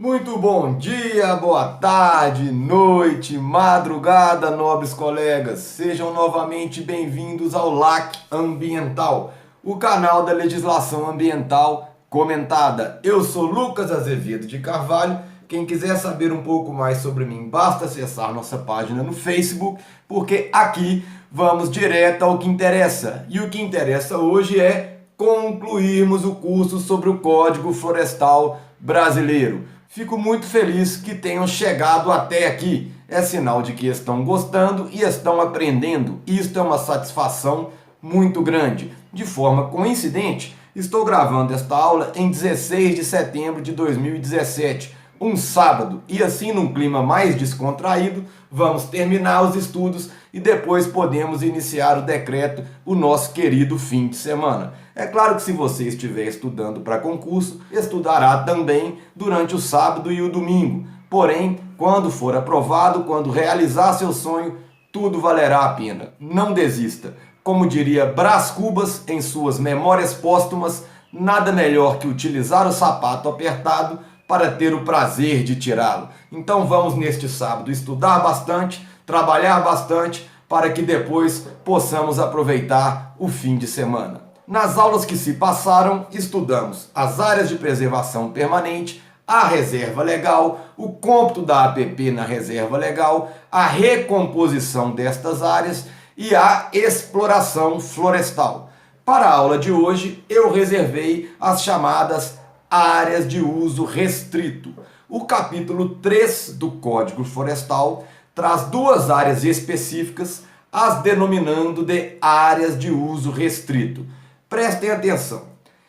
Muito bom dia, boa tarde, noite, madrugada, nobres colegas. Sejam novamente bem-vindos ao LAC Ambiental, o canal da legislação ambiental comentada. Eu sou Lucas Azevedo de Carvalho. Quem quiser saber um pouco mais sobre mim, basta acessar nossa página no Facebook, porque aqui vamos direto ao que interessa. E o que interessa hoje é concluirmos o curso sobre o Código Florestal Brasileiro. Fico muito feliz que tenham chegado até aqui. É sinal de que estão gostando e estão aprendendo. Isto é uma satisfação muito grande. De forma coincidente, estou gravando esta aula em 16 de setembro de 2017, um sábado, e assim num clima mais descontraído, vamos terminar os estudos e depois podemos iniciar o decreto, o nosso querido fim de semana. É claro que se você estiver estudando para concurso, estudará também durante o sábado e o domingo. Porém, quando for aprovado, quando realizar seu sonho, tudo valerá a pena. Não desista. Como diria Brás Cubas em suas memórias póstumas, nada melhor que utilizar o sapato apertado para ter o prazer de tirá-lo. Então vamos neste sábado estudar bastante, trabalhar bastante, para que depois possamos aproveitar o fim de semana. Nas aulas que se passaram, estudamos as áreas de preservação permanente, a reserva legal, o cômputo da APP na reserva legal, a recomposição destas áreas e a exploração florestal. Para a aula de hoje, eu reservei as chamadas áreas de uso restrito. O capítulo 3 do Código Florestal traz duas áreas específicas, as denominando de áreas de uso restrito. Prestem atenção.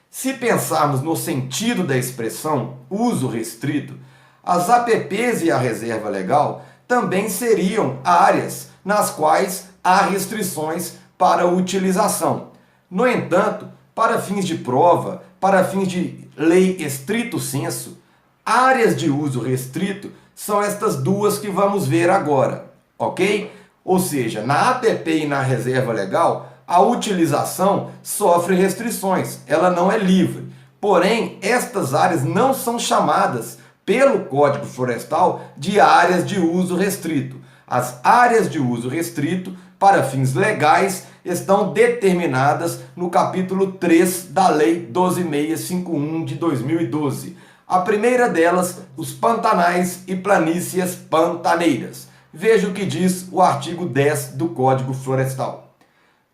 Se pensarmos no sentido da expressão uso restrito, as APPs e a reserva legal também seriam áreas nas quais há restrições para utilização. No entanto, para fins de prova, para fins de lei estrito sensu, áreas de uso restrito são estas duas que vamos ver agora, ok? Ou seja, na APP e na reserva legal, a utilização sofre restrições, ela não é livre. Porém, estas áreas não são chamadas pelo Código Florestal de áreas de uso restrito. As áreas de uso restrito, para fins legais, estão determinadas no capítulo 3 da Lei 12.651 de 2012. A primeira delas, os pantanais e planícies pantaneiras. Veja o que diz o artigo 10 do Código Florestal.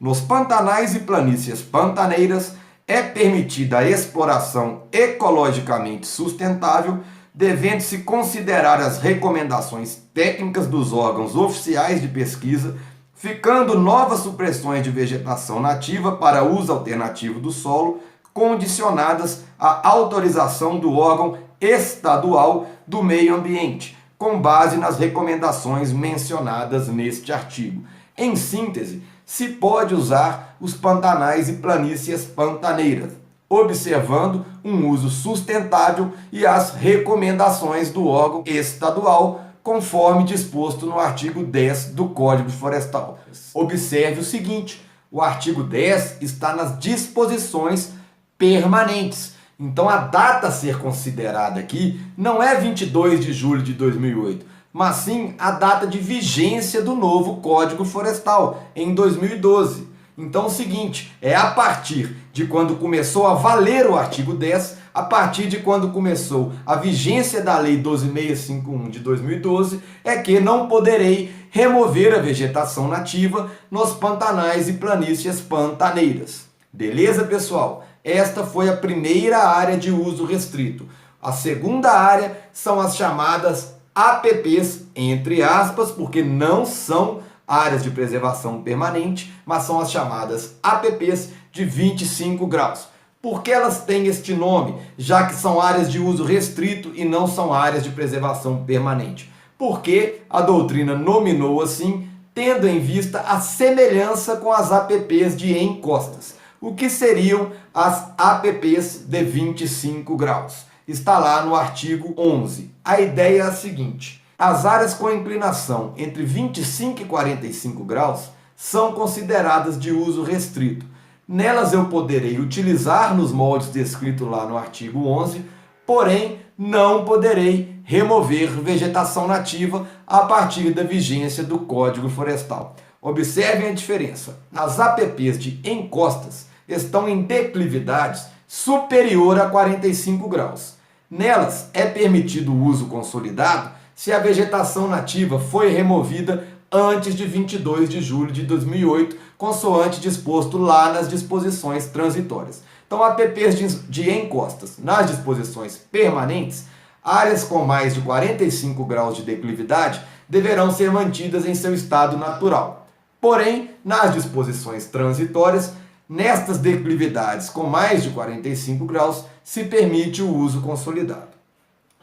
Nos pantanais e planícies pantaneiras é permitida a exploração ecologicamente sustentável, devendo-se considerar as recomendações técnicas dos órgãos oficiais de pesquisa, ficando novas supressões de vegetação nativa para uso alternativo do solo, condicionadas à autorização do órgão estadual do meio ambiente, com base nas recomendações mencionadas neste artigo. Em síntese, se pode usar os pantanais e planícies pantaneiras, observando um uso sustentável e as recomendações do órgão estadual, conforme disposto no artigo 10 do Código Florestal. Observe o seguinte, o artigo 10 está nas disposições permanentes. Então a data a ser considerada aqui não é 22 de julho de 2008, mas sim a data de vigência do novo Código Florestal, em 2012. Então é o seguinte, é a partir de quando começou a valer o artigo 10, a partir de quando começou a vigência da Lei 12.651 de 2012, é que não poderei remover a vegetação nativa nos pantanais e planícies pantaneiras. Beleza, pessoal? Esta foi a primeira área de uso restrito. A segunda área são as chamadas APPs, entre aspas, porque não são áreas de preservação permanente, mas são as chamadas APPs de 25 graus. Por que elas têm este nome, já que são áreas de uso restrito e não são áreas de preservação permanente? Porque a doutrina nominou assim, tendo em vista a semelhança com as APPs de encostas. O que seriam as APPs de 25 graus? Está lá no artigo 11. A ideia é a seguinte: as áreas com inclinação entre 25 e 45 graus são consideradas de uso restrito. Nelas eu poderei utilizar nos moldes descritos lá no artigo 11, porém não poderei remover vegetação nativa a partir da vigência do Código Florestal. Observem a diferença. As APPs de encostas estão em declividades superior a 45 graus. Nelas é permitido o uso consolidado se a vegetação nativa foi removida antes de 22 de julho de 2008, consoante disposto lá nas disposições transitórias. Então, APPs de encostas nas disposições permanentes, áreas com mais de 45 graus de declividade deverão ser mantidas em seu estado natural. Porém, nas disposições transitórias, nestas declividades com mais de 45 graus, se permite o uso consolidado.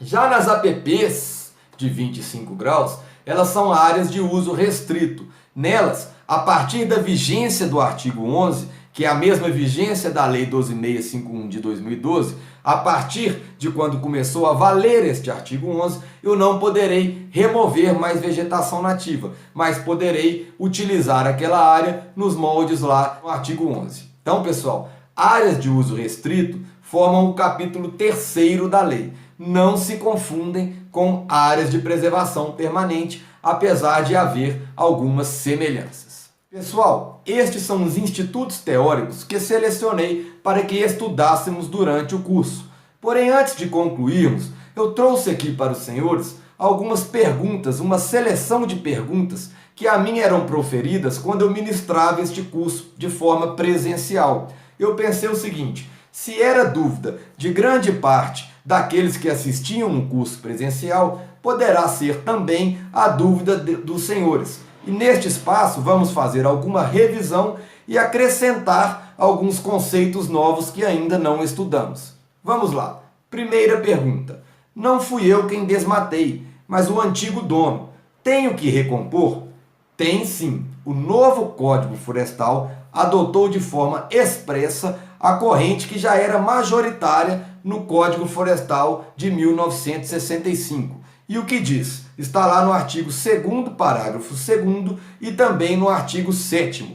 Já nas APPs de 25 graus, elas são áreas de uso restrito. Nelas, a partir da vigência do artigo 11, que é a mesma vigência da Lei 12.651 de 2012, a partir de quando começou a valer este artigo 11, eu não poderei remover mais vegetação nativa, mas poderei utilizar aquela área nos moldes lá no artigo 11. Então, pessoal, áreas de uso restrito formam o capítulo 3º da lei. Não se confundem com áreas de preservação permanente, apesar de haver algumas semelhanças. Pessoal, estes são os institutos teóricos que selecionei para que estudássemos durante o curso. Porém, antes de concluirmos, eu trouxe aqui para os senhores algumas perguntas, uma seleção de perguntas que a mim eram proferidas quando eu ministrava este curso de forma presencial. Eu pensei o seguinte: se era dúvida de grande parte daqueles que assistiam um curso presencial, poderá ser também a dúvida dos senhores. E neste espaço vamos fazer alguma revisão e acrescentar alguns conceitos novos que ainda não estudamos. Vamos lá. Primeira pergunta. Não fui eu quem desmatei, mas o antigo dono. Tenho que recompor? Tem sim. O novo Código Florestal adotou de forma expressa a corrente que já era majoritária no Código Florestal de 1965. E o que diz? Está lá no artigo 2º, parágrafo 2º e também no artigo 7º.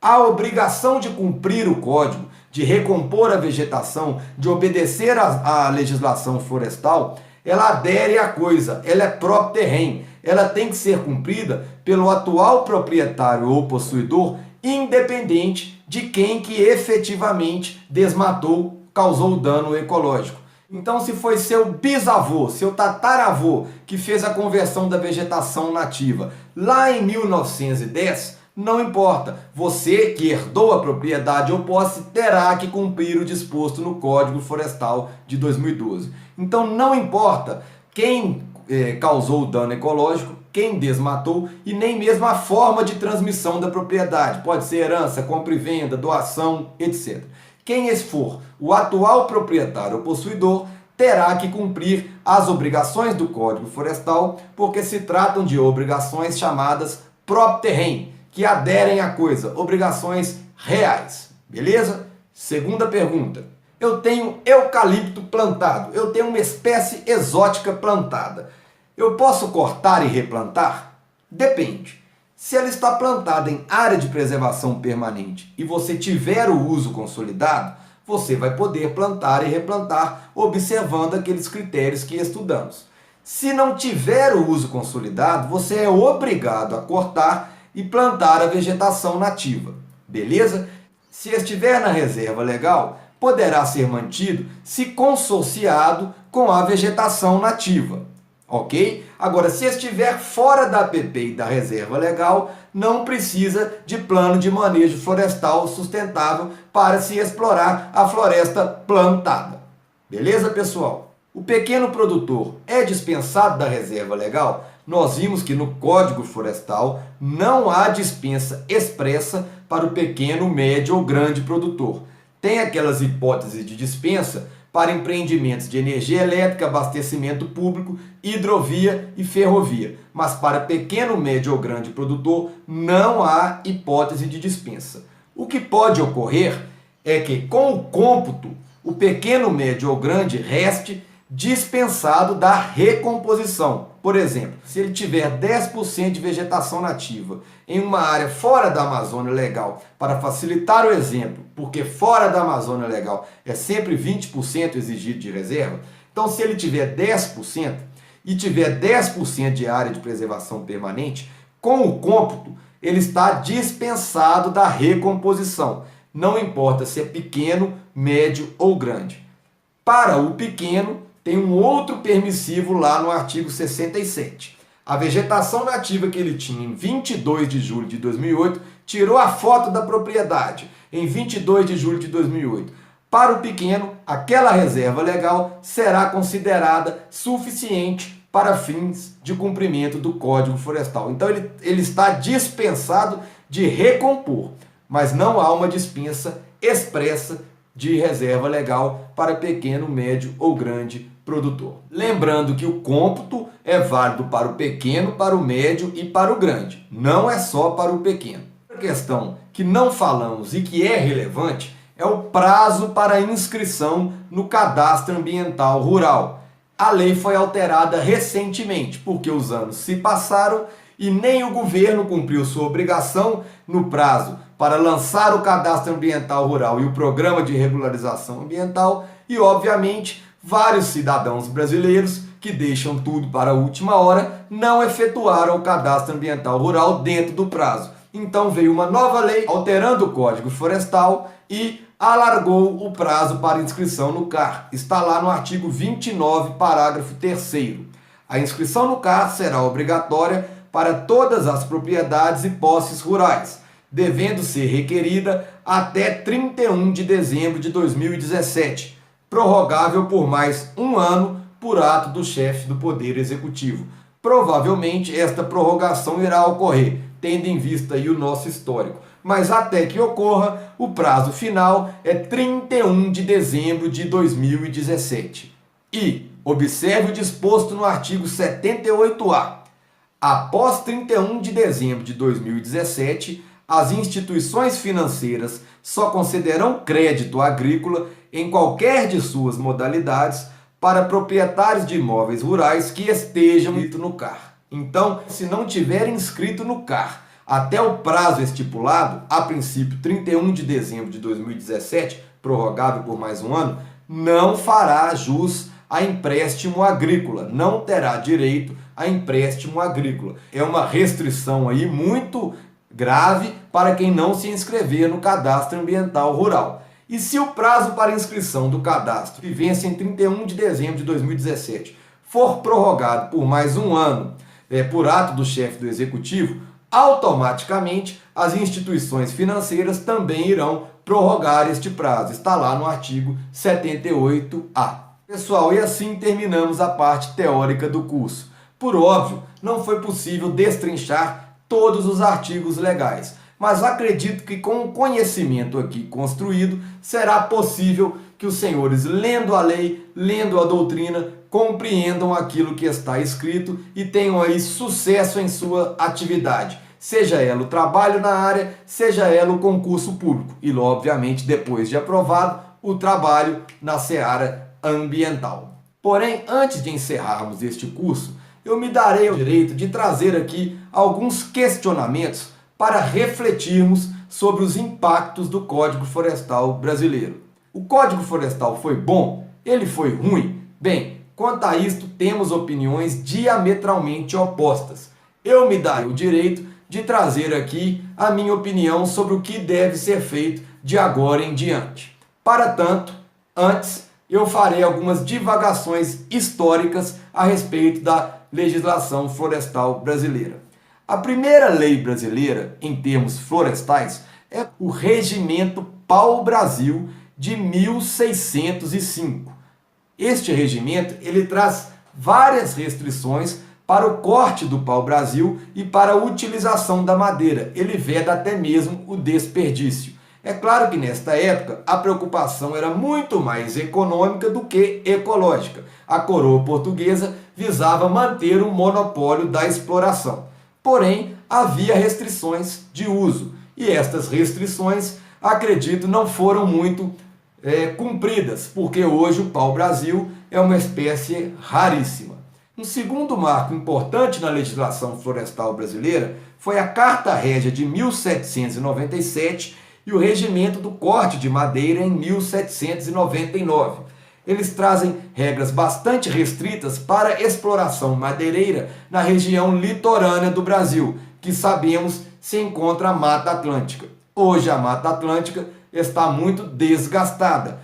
A obrigação de cumprir o Código, de recompor a vegetação, de obedecer à legislação florestal, ela adere à coisa, ela é próprio terreno, ela tem que ser cumprida pelo atual proprietário ou possuidor, independente de quem que efetivamente desmatou, causou dano ecológico. Então, se foi seu bisavô, seu tataravô, que fez a conversão da vegetação nativa lá em 1910, não importa. Você que herdou a propriedade ou posse terá que cumprir o disposto no Código Florestal de 2012. Então, não importa quem causou o dano ecológico, quem desmatou e nem mesmo a forma de transmissão da propriedade. Pode ser herança, compra e venda, doação, etc. Quem for o atual proprietário ou possuidor terá que cumprir as obrigações do Código Florestal, porque se tratam de obrigações chamadas próprio terreno, que aderem à coisa, obrigações reais. Beleza? Segunda pergunta. Eu tenho eucalipto plantado, eu tenho uma espécie exótica plantada. Eu posso cortar e replantar? Depende. Se ela está plantada em área de preservação permanente e você tiver o uso consolidado, você vai poder plantar e replantar observando aqueles critérios que estudamos. Se não tiver o uso consolidado, você é obrigado a cortar e plantar a vegetação nativa. Beleza? Se estiver na reserva legal, poderá ser mantido se consorciado com a vegetação nativa. Ok? Agora, se estiver fora da APP e da reserva legal, não precisa de plano de manejo florestal sustentável para se explorar a floresta plantada. Beleza, pessoal? O pequeno produtor é dispensado da reserva legal? Nós vimos que no Código Florestal não há dispensa expressa para o pequeno, médio ou grande produtor. Tem aquelas hipóteses de dispensa para empreendimentos de energia elétrica, abastecimento público, hidrovia e ferrovia. Mas para pequeno, médio ou grande produtor não há hipótese de dispensa. O que pode ocorrer é que com o cômputo, o pequeno, médio ou grande reste dispensado da recomposição. Por exemplo, se ele tiver 10% de vegetação nativa em uma área fora da Amazônia Legal, para facilitar o exemplo, porque fora da Amazônia Legal é sempre 20% exigido de reserva, Então, se ele tiver 10% e tiver 10% de área de preservação permanente, com o cômputo, ele está dispensado da recomposição. Não importa se é pequeno, médio ou grande. Para o pequeno, tem um outro permissivo lá no artigo 67. A vegetação nativa que ele tinha em 22 de julho de 2008 tirou a foto da propriedade em 22 de julho de 2008. Para o pequeno, aquela reserva legal será considerada suficiente para fins de cumprimento do Código Florestal. Então ele está dispensado de recompor, mas não há uma dispensa expressa de reserva legal para pequeno, médio ou grande produtor. Lembrando que o cômputo é válido para o pequeno, para o médio e para o grande, não é só para o pequeno. A questão que não falamos e que é relevante é o prazo para inscrição no Cadastro Ambiental Rural. A lei foi alterada recentemente, porque os anos se passaram e nem o governo cumpriu sua obrigação no prazo para lançar o Cadastro Ambiental Rural e o Programa de Regularização Ambiental e, obviamente, vários cidadãos brasileiros que deixam tudo para a última hora não efetuaram o Cadastro Ambiental Rural dentro do prazo. Então veio uma nova lei alterando o Código Florestal e alargou o prazo para inscrição no CAR. Está lá no artigo 29, parágrafo 3º. A inscrição no CAR será obrigatória para todas as propriedades e posses rurais, devendo ser requerida até 31 de dezembro de 2017, prorrogável por mais um ano por ato do chefe do Poder Executivo. Provavelmente esta prorrogação irá ocorrer, tendo em vista aí o nosso histórico. Mas até que ocorra, o prazo final é 31 de dezembro de 2017. E observe o disposto no artigo 78A. Após 31 de dezembro de 2017, as instituições financeiras só concederão crédito agrícola em qualquer de suas modalidades para proprietários de imóveis rurais que estejam inscritos no CAR. Então, se não tiver inscrito no CAR até o prazo estipulado, a princípio 31 de dezembro de 2017, prorrogável por mais um ano, não fará jus a empréstimo agrícola, não terá direito a empréstimo agrícola. É uma restrição aí muito grave para quem não se inscrever no Cadastro Ambiental Rural. E se o prazo para inscrição do cadastro, que vence em 31 de dezembro de 2017, for prorrogado por mais um ano, por ato do chefe do Executivo, automaticamente as instituições financeiras também irão prorrogar este prazo. Está lá no artigo 78A. Pessoal, e assim terminamos a parte teórica do curso. Por óbvio, não foi possível destrinchar todos os artigos legais, mas acredito que com o conhecimento aqui construído, será possível que os senhores, lendo a lei, lendo a doutrina, compreendam aquilo que está escrito e tenham aí sucesso em sua atividade. Seja ela o trabalho na área, seja ela o concurso público. E, obviamente, depois de aprovado, o trabalho na seara ambiental. Porém, antes de encerrarmos este curso, eu me darei o direito de trazer aqui alguns questionamentos para refletirmos sobre os impactos do Código Florestal brasileiro. O Código Florestal foi bom? Ele foi ruim? Bem, quanto a isto, temos opiniões diametralmente opostas. Eu me darei o direito de trazer aqui a minha opinião sobre o que deve ser feito de agora em diante. Para tanto, antes eu farei algumas divagações históricas a respeito da legislação florestal brasileira. A primeira lei brasileira, em termos florestais, é o Regimento Pau-Brasil de 1605. Este regimento ele traz várias restrições para o corte do pau-brasil e para a utilização da madeira. Ele veda até mesmo o desperdício. É claro que nesta época a preocupação era muito mais econômica do que ecológica. A coroa portuguesa visava manter o monopólio da exploração. Porém, havia restrições de uso. E estas restrições, acredito, não foram muito cumpridas, porque hoje o pau-brasil é uma espécie raríssima. Um segundo marco importante na legislação florestal brasileira foi a Carta Régia de 1797 e o Regimento do Corte de Madeira em 1799. Eles trazem regras bastante restritas para exploração madeireira na região litorânea do Brasil, que sabemos se encontra a Mata Atlântica. Hoje a Mata Atlântica está muito desgastada.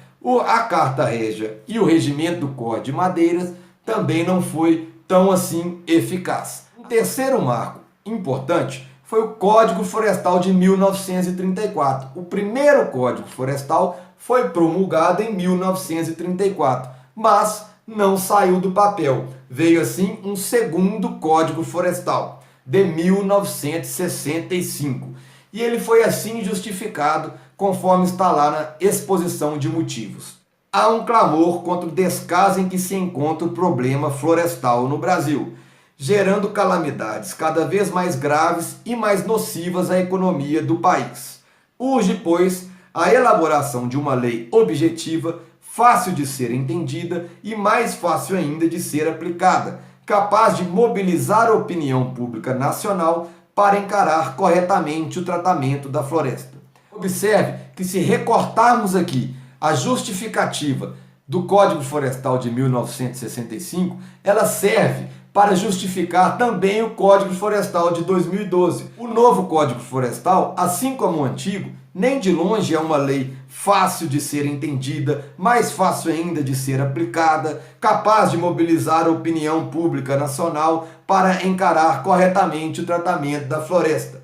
A Carta Régia e o Regimento do Código de Madeiras também não foi tão assim eficaz. Um terceiro marco importante foi o Código Florestal de 1934. O primeiro Código Florestal foi promulgado em 1934, mas não saiu do papel. Veio assim um segundo Código Florestal, de 1965. E ele foi assim justificado, conforme está lá na exposição de motivos. Há um clamor contra o descaso em que se encontra o problema florestal no Brasil, gerando calamidades cada vez mais graves e mais nocivas à economia do país. Urge, pois, a elaboração de uma lei objetiva, fácil de ser entendida e mais fácil ainda de ser aplicada, capaz de mobilizar a opinião pública nacional para encarar corretamente o tratamento da floresta. Observe que, se recortarmos aqui a justificativa do Código Florestal de 1965, ela serve para justificar também o Código Florestal de 2012. O novo Código Florestal, assim como o antigo, nem de longe é uma lei fácil de ser entendida, mais fácil ainda de ser aplicada, capaz de mobilizar a opinião pública nacional para encarar corretamente o tratamento da floresta.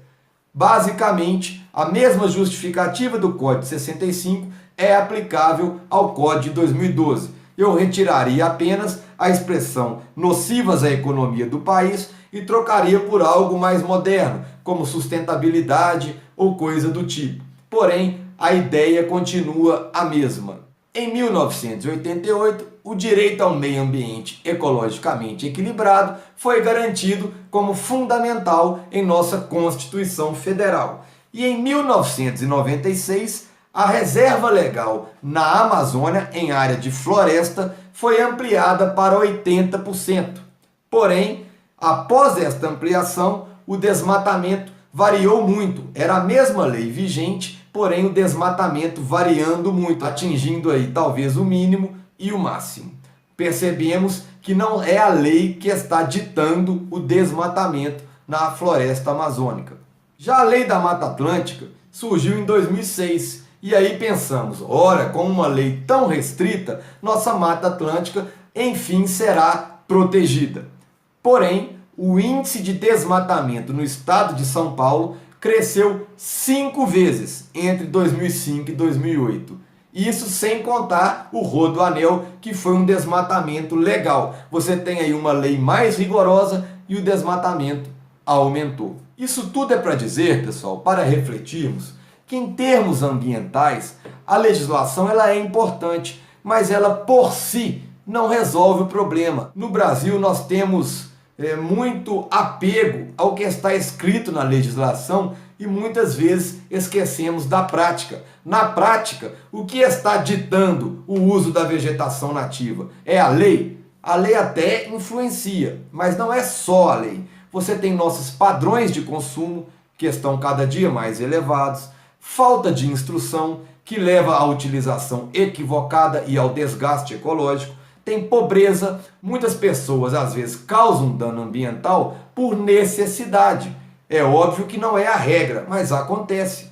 Basicamente, a mesma justificativa do Código de 65 é aplicável ao Código de 2012. Eu retiraria apenas a expressão nocivas à economia do país e trocaria por algo mais moderno, como sustentabilidade ou coisa do tipo. Porém, a ideia continua a mesma. Em 1988, o direito ao meio ambiente ecologicamente equilibrado foi garantido como fundamental em nossa Constituição Federal. E em 1996, a reserva legal na Amazônia, em área de floresta, foi ampliada para 80%. Porém, após esta ampliação, o desmatamento variou muito. Era a mesma lei vigente, porém o desmatamento variando muito, atingindo aí talvez o mínimo e o máximo. Percebemos que não é a lei que está ditando o desmatamento na floresta amazônica. Já a Lei da Mata Atlântica surgiu em 2006, e aí pensamos, ora, com uma lei tão restrita, nossa Mata Atlântica enfim será protegida. Porém, o índice de desmatamento no estado de São Paulo cresceu 5 vezes entre 2005 e 2008. Isso sem contar o Rodoanel, que foi um desmatamento legal. Você tem aí uma lei mais rigorosa e o desmatamento aumentou. Isso tudo é para dizer, pessoal, para refletirmos, que em termos ambientais, a legislação ela é importante, mas ela por si não resolve o problema. No Brasil nós temos muito apego ao que está escrito na legislação e muitas vezes esquecemos da prática. Na prática, o que está ditando o uso da vegetação nativa? É a lei? A lei até influencia, mas não é só a lei. Você tem nossos padrões de consumo, que estão cada dia mais elevados, falta de instrução, que leva à utilização equivocada e ao desgaste ecológico, tem pobreza, muitas pessoas às vezes causam dano ambiental por necessidade. É óbvio que não é a regra, mas acontece.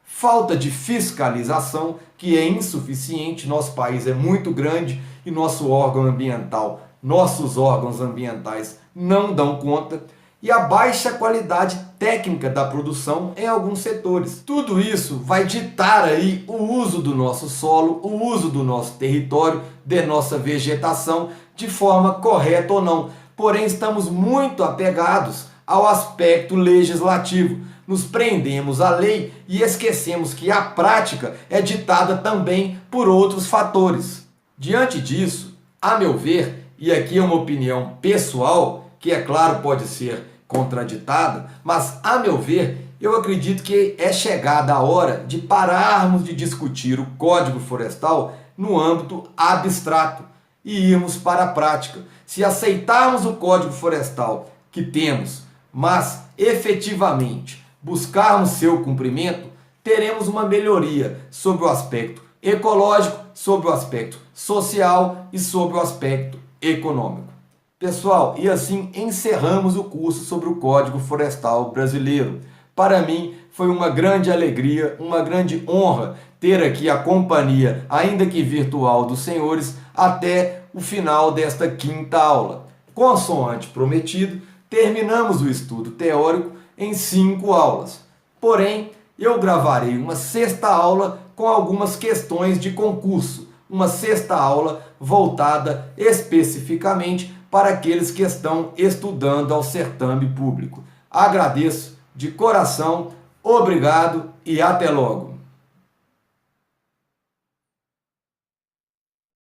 Falta de fiscalização, que é insuficiente, nosso país é muito grande e nosso órgão ambiental, nossos órgãos ambientais não dão conta. E a baixa qualidade técnica da produção em alguns setores. Tudo isso vai ditar aí o uso do nosso solo, o uso do nosso território, de nossa vegetação, de forma correta ou não. Porém, estamos muito apegados ao aspecto legislativo. Nos prendemos à lei e esquecemos que a prática é ditada também por outros fatores. Diante disso, a meu ver, e aqui é uma opinião pessoal, que é claro pode ser contraditada, mas a meu ver, eu acredito que é chegada a hora de pararmos de discutir o Código Florestal no âmbito abstrato e irmos para a prática. Se aceitarmos o Código Florestal que temos, mas efetivamente buscarmos seu cumprimento, teremos uma melhoria sobre o aspecto ecológico sobre o aspecto social e sobre o aspecto econômico. Pessoal, e assim encerramos o curso sobre o Código Florestal Brasileiro. Para mim foi uma grande alegria, uma grande honra ter aqui a companhia, ainda que virtual, dos senhores até o final desta quinta aula. Consoante prometido, terminamos o estudo teórico em 5 aulas. Porém, eu gravarei uma sexta aula com algumas questões de concurso, uma sexta aula voltada especificamente para aqueles que estão estudando ao certame público. Agradeço de coração, obrigado e até logo!